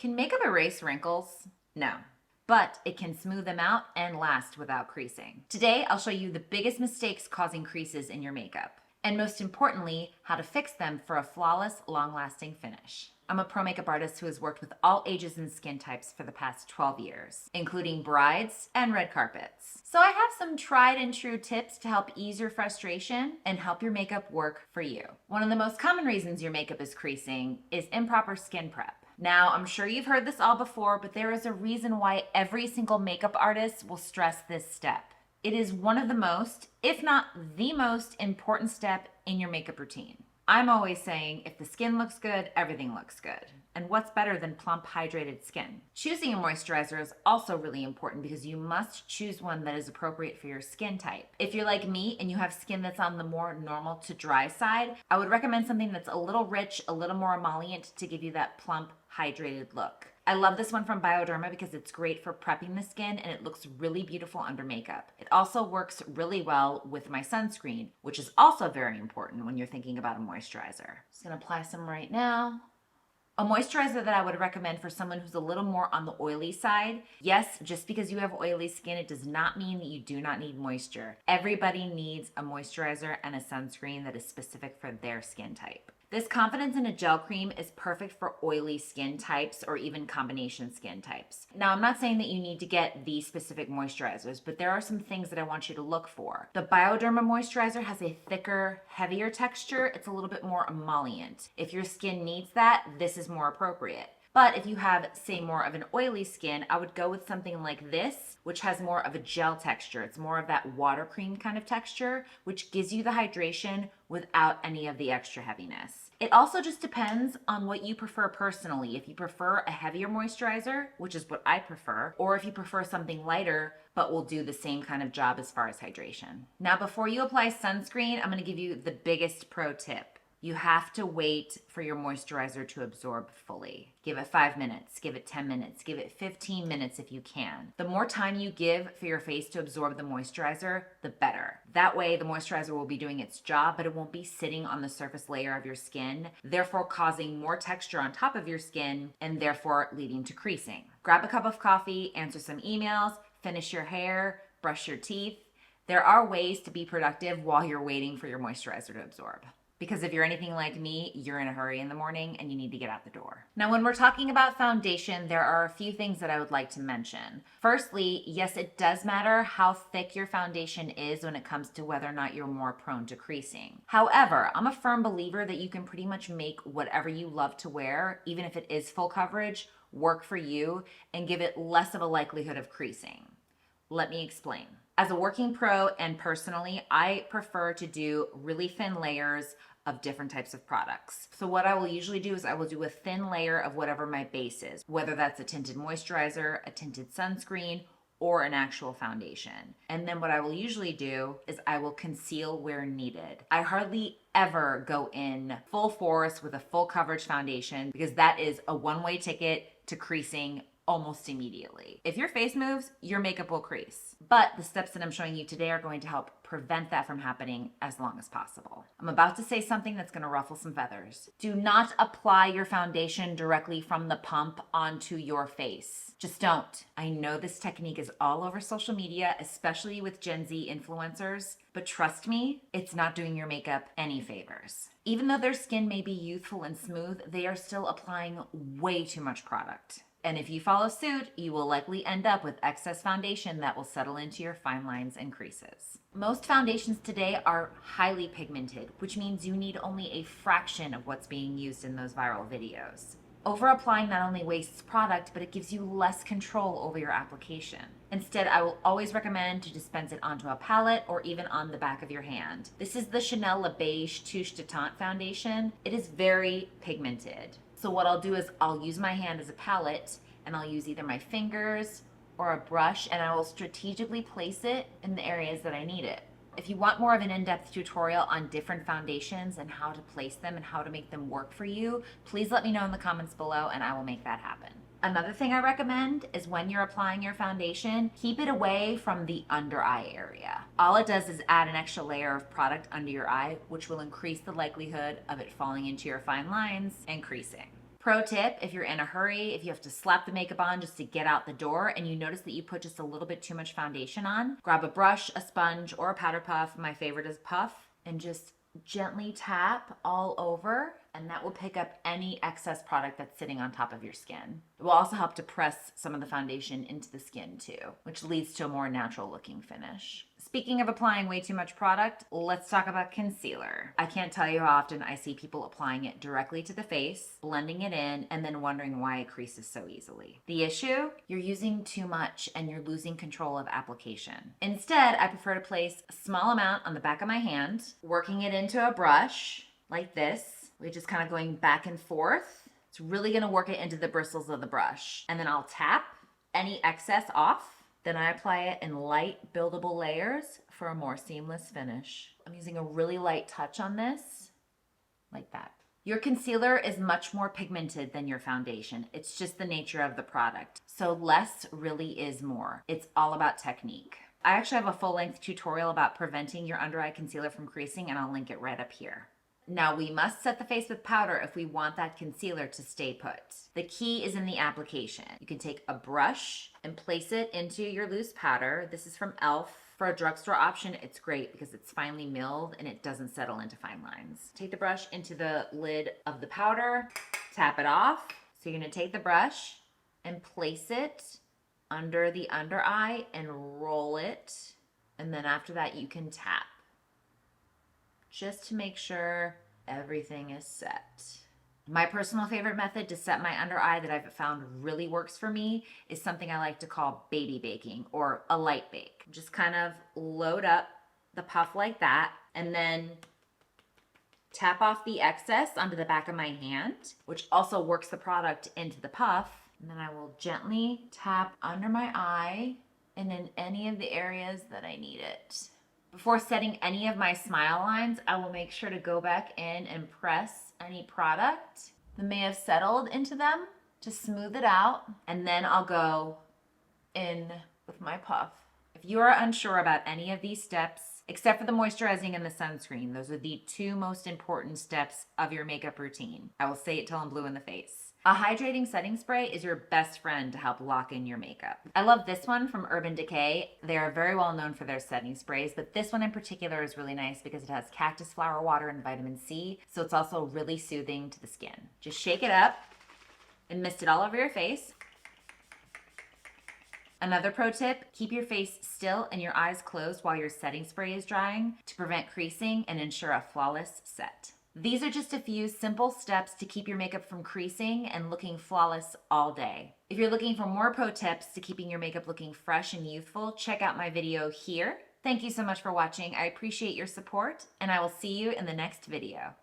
Can makeup erase wrinkles? No, but it can smooth them out and last without creasing. Today, I'll show you the biggest mistakes causing creases in your makeup, and most importantly, how to fix them for a flawless, long-lasting finish. I'm a pro makeup artist who has worked with all ages and skin types for the past 12 years, including brides and red carpets. So I have some tried and true tips to help ease your frustration and help your makeup work for you. One of the most common reasons your makeup is creasing is improper skin prep. Now, I'm sure you've heard this all before, but there is a reason why every single makeup artist will stress this step. It is one of the most, if not the most important step in your makeup routine. I'm always saying if the skin looks good, everything looks good. And what's better than plump, hydrated skin? Choosing a moisturizer is also really important because you must choose one that is appropriate for your skin type. If you're like me and you have skin that's on the more normal to dry side, I would recommend something that's a little rich, a little more emollient to give you that plump, hydrated look. I love this one from Bioderma because it's great for prepping the skin and it looks really beautiful under makeup. It also works really well with my sunscreen, which is also very important when you're thinking about a moisturizer. Just gonna apply some right now. A moisturizer that I would recommend for someone who's a little more on the oily side. Yes, just because you have oily skin, it does not mean that you do not need moisture. Everybody needs a moisturizer and a sunscreen that is specific for their skin type. This Confidence in a Gel Cream is perfect for oily skin types or even combination skin types. Now, I'm not saying that you need to get these specific moisturizers, but there are some things that I want you to look for. The Bioderma moisturizer has a thicker, heavier texture. It's a little bit more emollient. If your skin needs that, this is more appropriate. But if you have, say, more of an oily skin, I would go with something like this, which has more of a gel texture. It's more of that water cream kind of texture, which gives you the hydration without any of the extra heaviness. It also just depends on what you prefer personally. If you prefer a heavier moisturizer, which is what I prefer, or if you prefer something lighter, but will do the same kind of job as far as hydration. Now, before you apply sunscreen, I'm gonna give you the biggest pro tip. You have to wait for your moisturizer to absorb fully. Give it 5 minutes, give it 10 minutes, give it 15 minutes if you can. The more time you give for your face to absorb the moisturizer, the better. That way the moisturizer will be doing its job, but it won't be sitting on the surface layer of your skin, therefore causing more texture on top of your skin and therefore leading to creasing. Grab a cup of coffee, answer some emails, finish your hair, brush your teeth. There are ways to be productive while you're waiting for your moisturizer to absorb. Because if you're anything like me, you're in a hurry in the morning and you need to get out the door. Now, when we're talking about foundation, there are a few things that I would like to mention. Firstly, yes, it does matter how thick your foundation is when it comes to whether or not you're more prone to creasing. However, I'm a firm believer that you can pretty much make whatever you love to wear, even if it is full coverage, work for you and give it less of a likelihood of creasing. Let me explain. As a working pro and personally, I prefer to do really thin layers of different types of products. So what I will usually do is I will do a thin layer of whatever my base is, whether that's a tinted moisturizer, a tinted sunscreen, or an actual foundation. And then what I will usually do is I will conceal where needed. I hardly ever go in full force with a full coverage foundation because that is a one-way ticket to creasing almost immediately. If your face moves, your makeup will crease. But the steps that I'm showing you today are going to help prevent that from happening as long as possible. I'm about to say something that's gonna ruffle some feathers. Do not apply your foundation directly from the pump onto your face. Just don't. I know this technique is all over social media, especially with Gen Z influencers, but trust me, it's not doing your makeup any favors. Even though their skin may be youthful and smooth, they are still applying way too much product. And if you follow suit, you will likely end up with excess foundation that will settle into your fine lines and creases. Most foundations today are highly pigmented, which means you need only a fraction of what's being used in those viral videos. Over applying not only wastes product, but it gives you less control over your application. Instead, I will always recommend to dispense it onto a palette or even on the back of your hand. This is the Chanel Le Beige Touche de Teint foundation. It is very pigmented. So what I'll do is I'll use my hand as a palette and I'll use either my fingers or a brush and I will strategically place it in the areas that I need it. If you want more of an in-depth tutorial on different foundations and how to place them and how to make them work for you, please let me know in the comments below and I will make that happen. Another thing I recommend is when you're applying your foundation, keep it away from the under eye area. All it does is add an extra layer of product under your eye, which will increase the likelihood of it falling into your fine lines and creasing. Pro tip, if you're in a hurry, if you have to slap the makeup on just to get out the door and you notice that you put just a little bit too much foundation on, grab a brush, a sponge, or a powder puff. My favorite is puff, and just gently tap all over, and that will pick up any excess product that's sitting on top of your skin. It will also help to press some of the foundation into the skin too, which leads to a more natural looking finish. Speaking of applying way too much product, let's talk about concealer. I can't tell you how often I see people applying it directly to the face, blending it in, and then wondering why it creases so easily. The issue? You're using too much and you're losing control of application. Instead, I prefer to place a small amount on the back of my hand, working it into a brush like this. We're just kind of going back and forth. It's really gonna work it into the bristles of the brush. And then I'll tap any excess off. Then I apply it in light, buildable layers for a more seamless finish. I'm using a really light touch on this, like that. Your concealer is much more pigmented than your foundation. It's just the nature of the product. So less really is more. It's all about technique. I actually have a full-length tutorial about preventing your under-eye concealer from creasing, and I'll link it right up here. Now, we must set the face with powder if we want that concealer to stay put. The key is in the application. You can take a brush and place it into your loose powder. This is from e.l.f. For a drugstore option, it's great because it's finely milled and it doesn't settle into fine lines. Take the brush into the lid of the powder, tap it off. So you're gonna take the brush and place it under the under eye and roll it. And then after that, you can tap, just to make sure everything is set. My personal favorite method to set my under eye that I've found really works for me is something I like to call baby baking, or a light bake. Just kind of load up the puff like that and then tap off the excess onto the back of my hand, which also works the product into the puff. And then I will gently tap under my eye and in any of the areas that I need it. Before setting any of my smile lines, I will make sure to go back in and press any product that may have settled into them to smooth it out. And then I'll go in with my puff. If you are unsure about any of these steps, except for the moisturizing and the sunscreen, those are the two most important steps of your makeup routine. I will say it till I'm blue in the face. A hydrating setting spray is your best friend to help lock in your makeup. I love this one from Urban Decay. They are very well known for their setting sprays, but this one in particular is really nice because it has cactus flower water and vitamin C, so it's also really soothing to the skin. Just shake it up and mist it all over your face. Another pro tip, keep your face still and your eyes closed while your setting spray is drying to prevent creasing and ensure a flawless set. These are just a few simple steps to keep your makeup from creasing and looking flawless all day. If you're looking for more pro tips to keeping your makeup looking fresh and youthful, check out my video here. Thank you so much for watching. I appreciate your support, and I will see you in the next video.